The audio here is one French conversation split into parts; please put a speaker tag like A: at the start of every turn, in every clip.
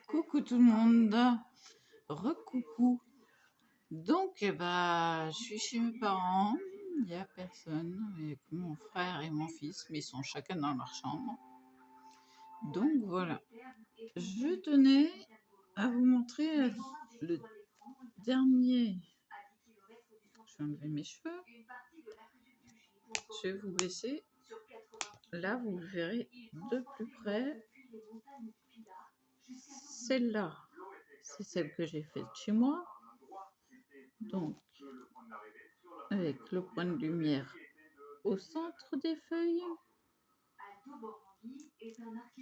A: Coucou tout le monde, recoucou. Donc, je suis chez mes parents, il n'y a personne, avec mon frère et mon fils, mais ils sont chacun dans leur chambre. Donc voilà, je tenais à vous montrer le dernier. Je vais enlever mes cheveux, je vais vous baisser. Là, vous verrez de plus près. Celle-là, c'est celle que j'ai faite chez moi. Donc, avec le point de lumière au centre des feuilles.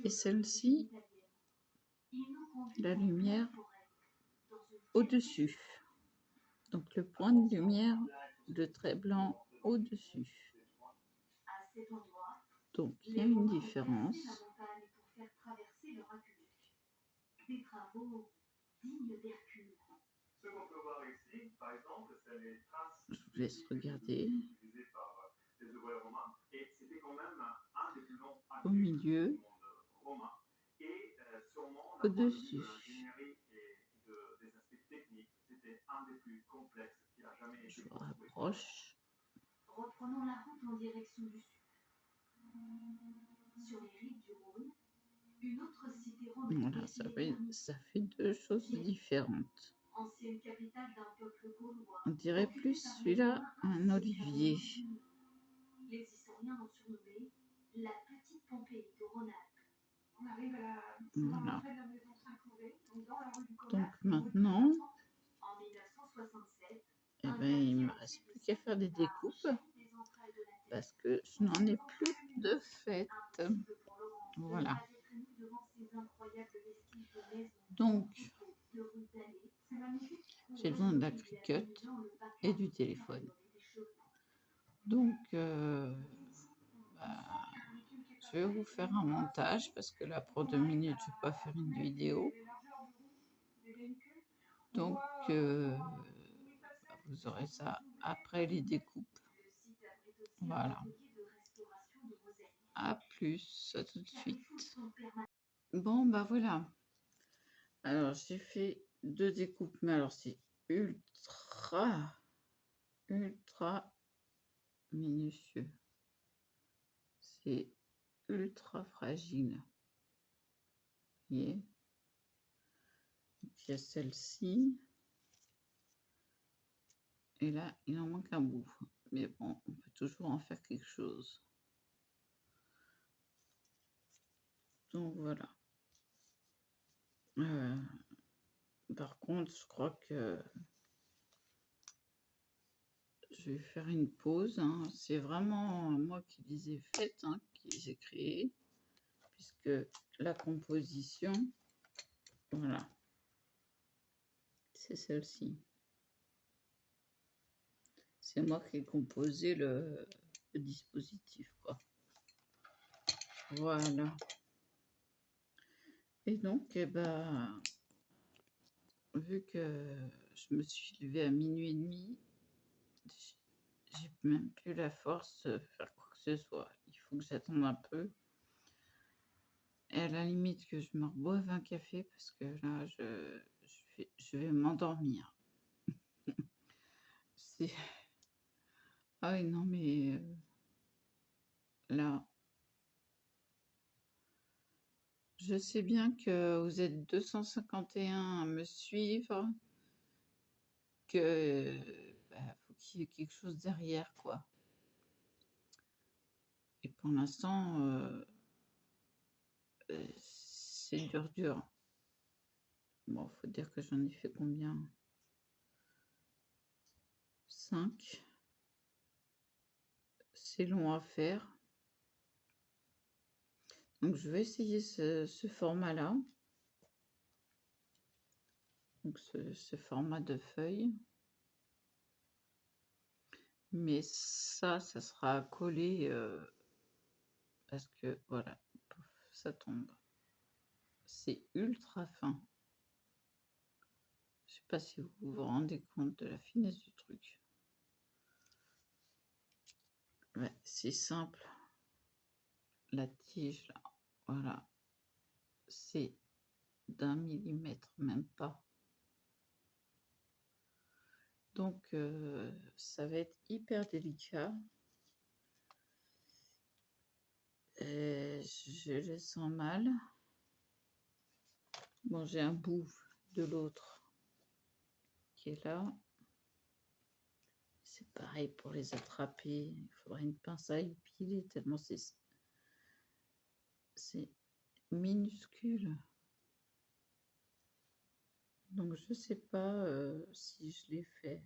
A: Et celle-ci, la lumière au-dessus. Donc, le point de lumière de trait blanc au-dessus. Donc, il y a une différence. Je vous laisse regarder. Au milieu, au-dessus. Je vous rapproche.
B: Reprenons la route en direction du sud. Sur les rives du Rhône, une autre cité romaine.
A: Voilà, ça fait deux choses différentes.
B: Ancienne capitale d'un peuple gaulois.
A: On dirait plus celui-là un olivier.
B: Les historiens l'ont surnommé la petite Pompéi de Rhône-Alpes. On arrive à la
A: Voilà.
B: de la maison Saint-Cloud, donc dans la rue du
A: Donc
B: Commerce.
A: maintenant,
B: En 1967,
A: il ne me reste plus qu'à faire des découpes parce que je n'en ai plus de fête. Voilà. Donc, j'ai besoin de la cricut et du téléphone. Donc, je vais vous faire un montage parce que là, pour 2 minutes, je ne vais pas faire une vidéo. Donc, vous aurez ça après les découpes. Voilà. À plus, à tout de suite. Bon, voilà. Alors, j'ai fait 2 découpes, mais alors c'est ultra minutieux. C'est ultra fragile. Vous voyez? Donc, il y a celle-ci. Et là, il en manque un bout. Mais bon, on peut toujours en faire quelque chose. Donc, voilà. Par contre, je crois que je vais faire une pause. Hein. C'est vraiment moi qui les ai faites, hein, qui les ai créées. Puisque la composition, voilà, c'est celle-ci. C'est moi qui ai composé le dispositif, quoi. Voilà. Et donc, vu que je me suis levée à minuit et demi, j'ai même plus la force de faire quoi que ce soit. Il faut que j'attende un peu. Et à la limite que je me reboive un café parce que là, je vais m'endormir. C'est... Ah oui, non, mais là, je sais bien que vous êtes 251 à me suivre, que faut qu'il y ait quelque chose derrière, quoi. Et pour l'instant, c'est dur. Bon, faut dire que j'en ai fait combien? 5. C'est long à faire. Donc, je vais essayer ce format-là. Donc, ce format de feuille. Mais ça sera collé parce que, voilà, ça tombe. C'est ultra fin. pas si vous vous rendez compte de la finesse du truc. Ouais, c'est simple. La tige, là, voilà, c'est d'1 millimètre, même pas. Donc, ça va être hyper délicat. Et je le sens mal. Bon, j'ai un bout de l'autre qui est là. C'est pareil pour les attraper. Il faudrait une pince à épiler tellement c'est minuscule. Donc, je sais pas si je l'ai fait.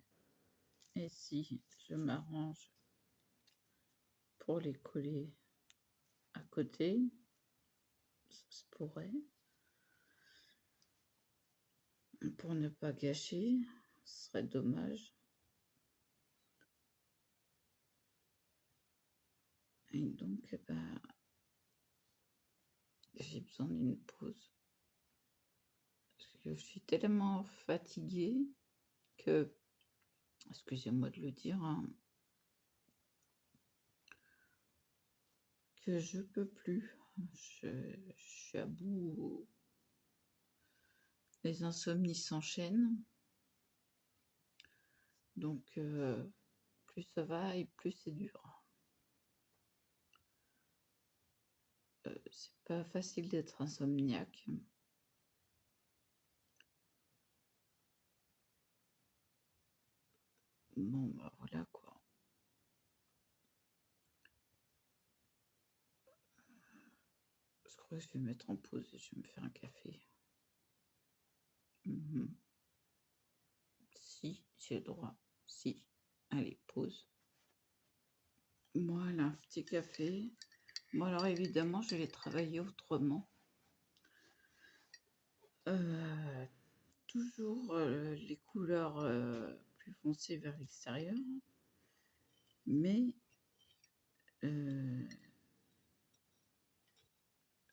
A: Et si je m'arrange pour les coller à côté, ça se pourrait. Pour ne pas gâcher, ce serait dommage. Et donc, j'ai besoin d'une pause. Parce que je suis tellement fatiguée que, excusez-moi de le dire, hein, que je peux plus. Je suis à bout. Les insomnies s'enchaînent. Donc, plus ça va et plus c'est dur. C'est pas facile d'être insomniaque. Bon, bah voilà quoi. Je crois que je vais me mettre en pause et je vais me faire un café. Si, j'ai le droit. Si. Allez, pause. Voilà, petit café. Bon, alors évidemment, je vais travailler autrement. Toujours les couleurs plus foncées vers l'extérieur. Mais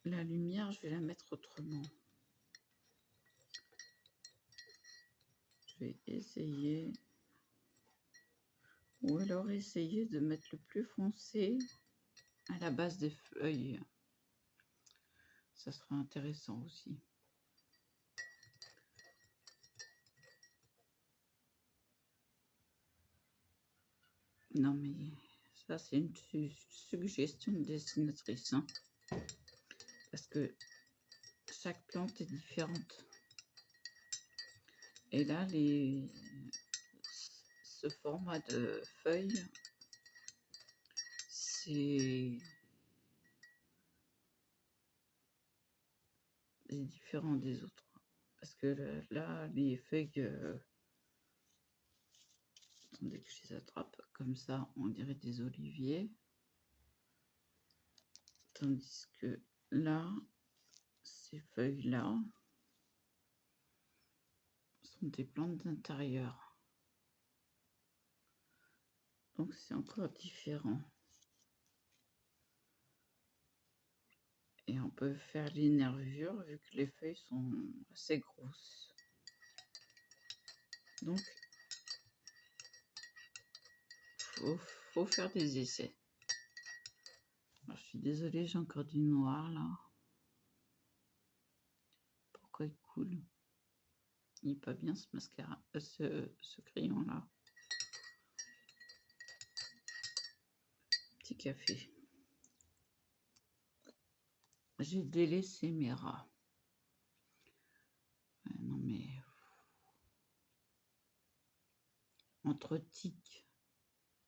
A: la lumière, je vais la mettre autrement. Je vais essayer. Ou alors essayer de mettre le plus foncé à la base des feuilles. Ça sera intéressant aussi. Non mais ça c'est une suggestion de dessinatrice. Hein, parce que chaque plante est différente. Et là, ce format de feuille, c'est différent des autres. Parce que là, les feuilles, attendez que je les attrape, comme ça, on dirait des oliviers. Tandis que là, ces feuilles-là sont des plantes d'intérieur. Donc c'est encore différent. Et on peut faire les nervures vu que les feuilles sont assez grosses. Donc, faut faire des essais. Alors, je suis désolée, j'ai encore du noir là. Pourquoi il coule? Il n'est pas bien ce mascara, ce crayon là. Petit café. J'ai délaissé mes rats. Non mais entre tiques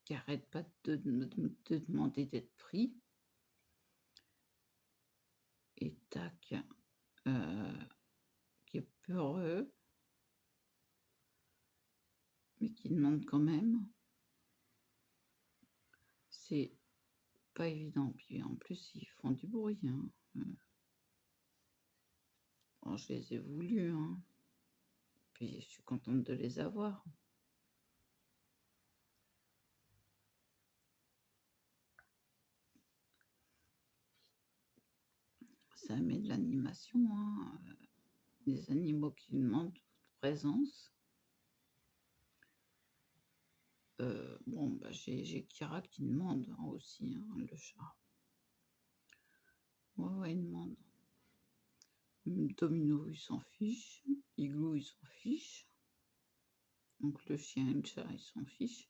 A: qui n'arrêtent pas de demander d'être pris et tac qui est peureux mais qui demande quand même. C'est pas évident. Puis en plus ils font du bruit. Hein. Bon, je les ai voulus. Hein. Puis je suis contente de les avoir. Ça met de l'animation, hein. Des animaux qui demandent votre présence. Bon, bah, j'ai Kira qui demande hein, aussi, hein, le chat. Ouais, ouais, il demande. Domino, il s'en fiche. Igloo, il s'en fiche. Donc le chien et le chat, ils s'en fichent.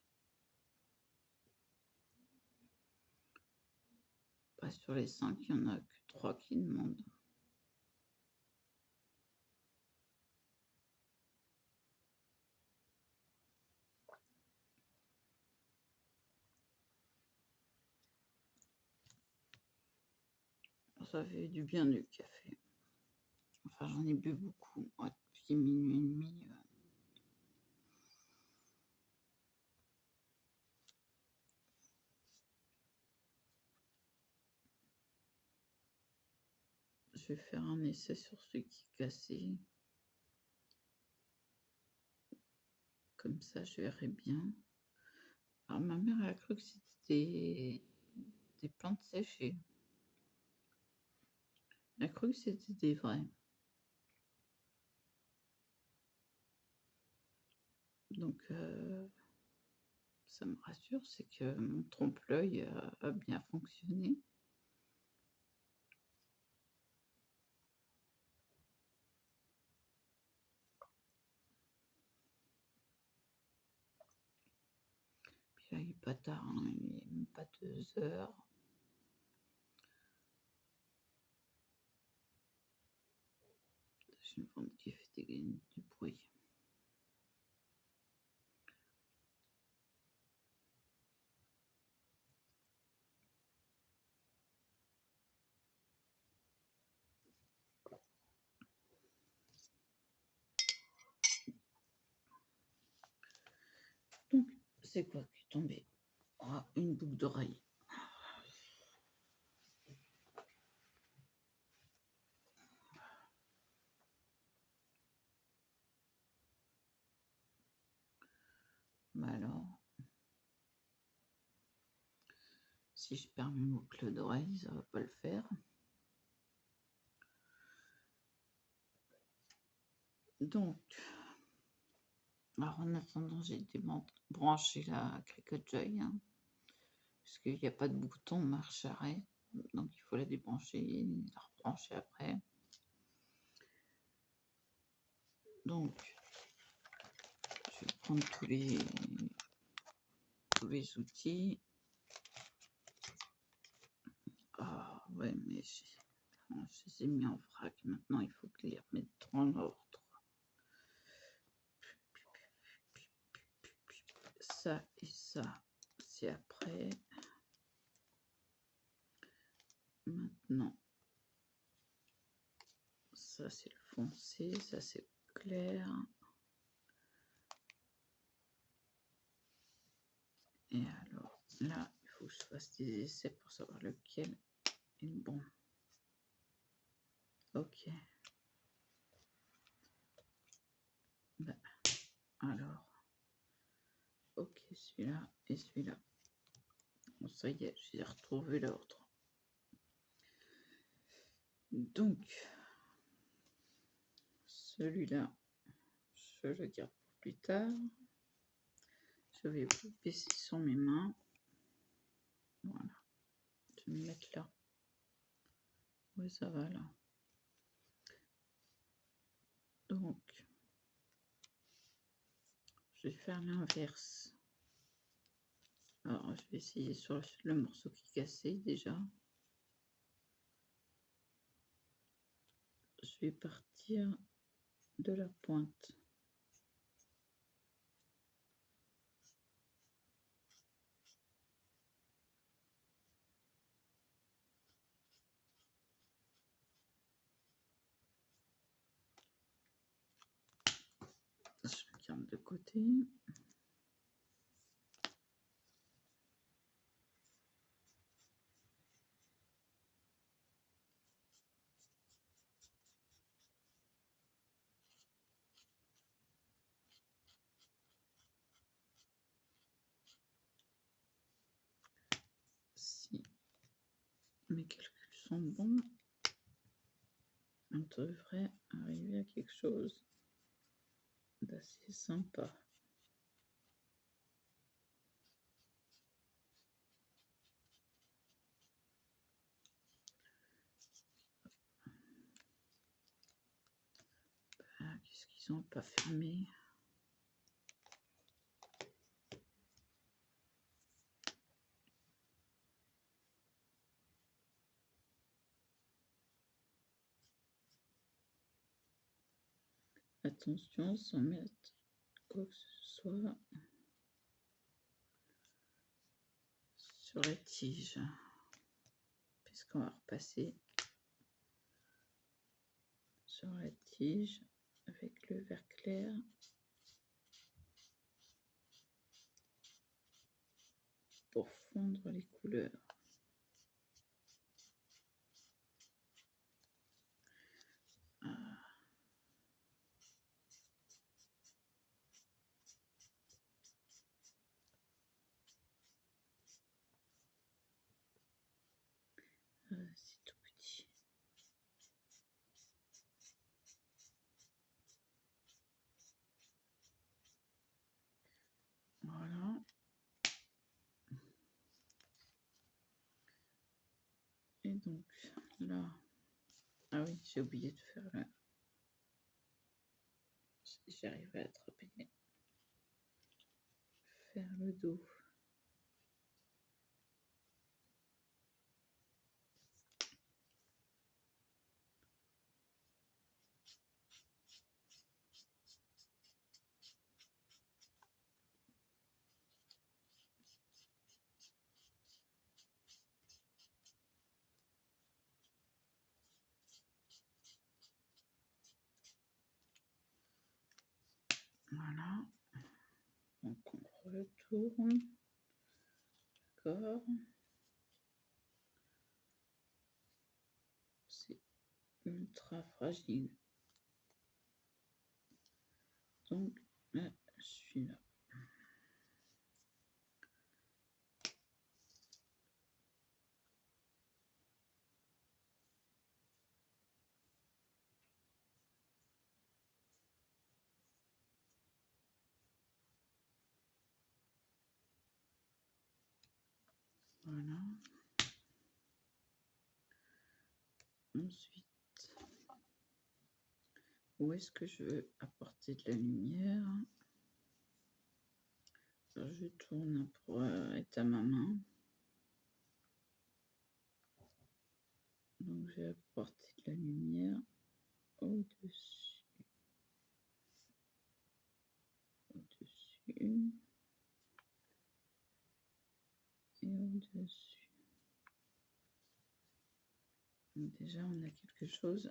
A: Pas sur les 5, il n'y en a que 3 qui demandent. Ça fait du bien du café. Enfin, j'en ai bu beaucoup. Ouais, depuis minuit et demi. Je vais faire un essai sur ce qui est cassé. Comme ça, je verrai bien. Alors, ma mère, elle a cru que c'était des plantes séchées. Elle a cru que c'était des vrais. Donc, ça me rassure, c'est que mon trompe-l'œil a bien fonctionné. Puis là, il n'est pas tard, hein, il n'est même pas 2 heures. J'ai une vente qui fait du bruit. Donc, c'est quoi qui est tombé? Ah, une boucle d'oreille. Bah alors, si je perds mes boucles d'oreille, ça va pas le faire. Donc, alors en attendant, j'ai débranché la Cricut Joy, hein, parce qu'il n'y a pas de bouton marche arrêt, donc il faut la débrancher et la rebrancher après. Donc, je vais prendre tous les outils. Ah ouais, mais je les ai mis en vrac. Maintenant, il faut que les remettre en ordre. Ça et ça, c'est après. Maintenant, ça c'est le foncé, ça c'est le clair. Et alors là, il faut que je fasse des essais pour savoir lequel est le bon. Ok. Ben, alors, ok, celui-là et celui-là. Bon, ça y est, j'ai retrouvé l'ordre. Donc, celui-là, je le garde pour plus tard. Je vais vous baisser sur mes mains. Voilà. Je vais me mettre là. Oui, ça va là. Donc, je vais faire l'inverse. Alors, je vais essayer sur le morceau qui est cassé déjà. Je vais partir de la pointe. Je le garde de côté. Si mes calculs sont bons, on devrait arriver à quelque chose d'assez sympa. Est-ce qu'ils n'ont pas fermé? Attention, sans mettre quoi que ce soit sur la tige, puisqu'on va repasser sur la tige avec le vert clair pour fondre les couleurs. C'est tout petit. Voilà. Et donc là, ah oui, j'ai oublié de faire le... Si j'arrive à attraper, faire le dos. Voilà. Donc on retourne. D'accord. C'est ultra fragile. Donc là, je suis là. Voilà. Ensuite, où est-ce que je veux apporter de la lumière? Je tourne pour être à ma main. Donc, je vais apporter de la lumière au-dessus. Au-dessus. Et au-dessus. Donc déjà, on a quelque chose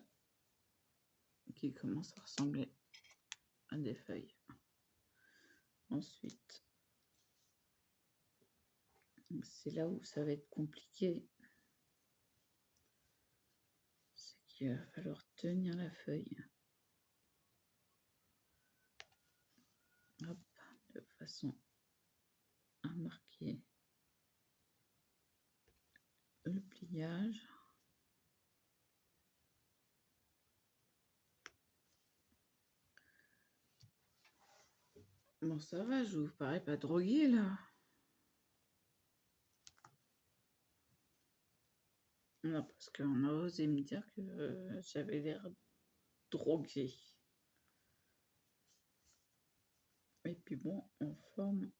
A: qui commence à ressembler à des feuilles. Ensuite, c'est là où ça va être compliqué. C'est qu'il va falloir tenir la feuille. Hop, de façon à marquer le pliage. Bon, ça va, je vous parais pas droguée là. Non, parce qu'on a osé me dire que j'avais l'air droguée. Et puis bon, on forme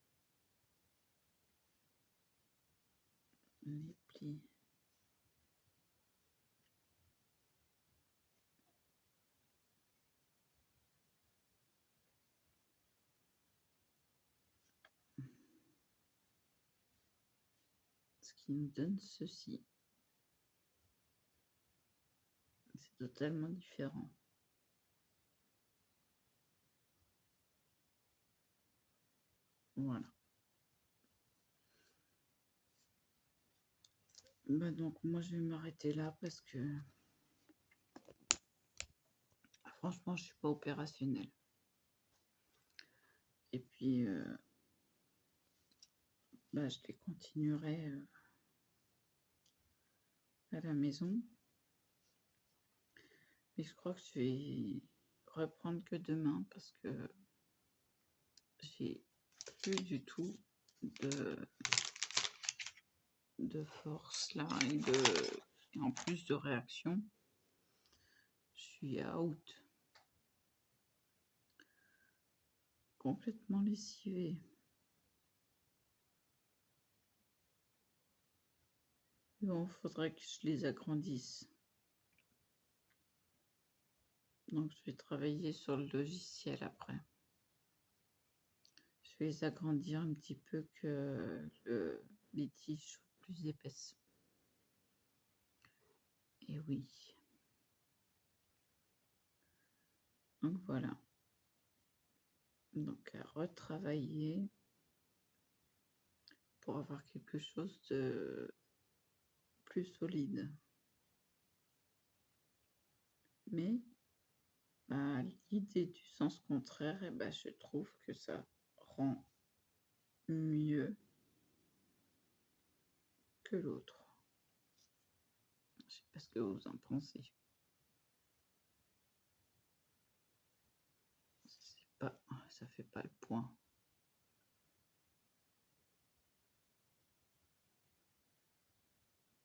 A: les plis. Ce qui nous donne ceci. C'est totalement différent. Voilà. Bah donc moi je vais m'arrêter là parce que franchement je suis pas opérationnelle. Et puis bah, je les continuerai à la maison. Mais je crois que je vais reprendre que demain parce que j'ai plus du tout de force là et en plus de réaction. Je suis out. complètement lessivées. Bon, faudrait que je les agrandisse. Donc, je vais travailler sur le logiciel après. Je vais les agrandir un petit peu que les tiges soient plus épaisses. Et oui. Donc voilà. Donc à retravailler pour avoir quelque chose de plus solide. Mais bah, l'idée du sens contraire, bah, je trouve que ça rend mieux que l'autre. Je sais pas ce que vous en pensez. Ça fait pas le point.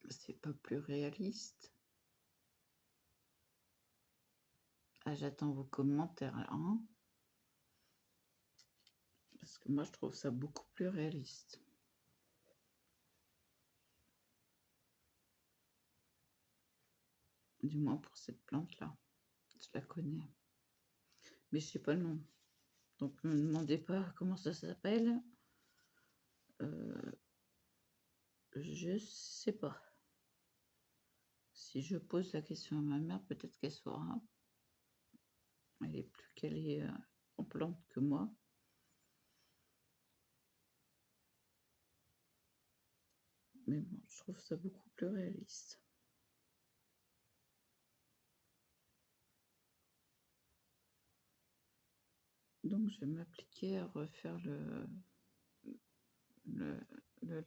A: C'est pas plus réaliste. Ah, j'attends vos commentaires là, hein, parce que moi je trouve ça beaucoup plus réaliste. Du moins pour cette plante là. Je la connais. Mais je sais pas le nom. Donc ne me demandez pas comment ça s'appelle. Je sais pas. Si je pose la question à ma mère, peut-être qu'elle saura. Elle est plus calée en plantes que moi. Mais bon, je trouve ça beaucoup plus réaliste. Donc je vais m'appliquer à refaire le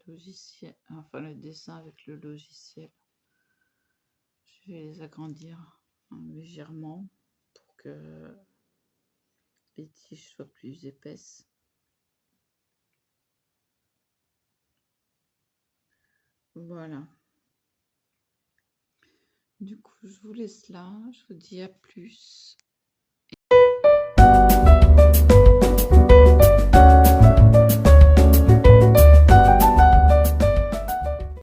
A: logiciel, enfin le dessin avec le logiciel. Je vais les agrandir légèrement pour que les tiges soient plus épaisses. Voilà. Du coup, je vous laisse là. Je vous dis à plus.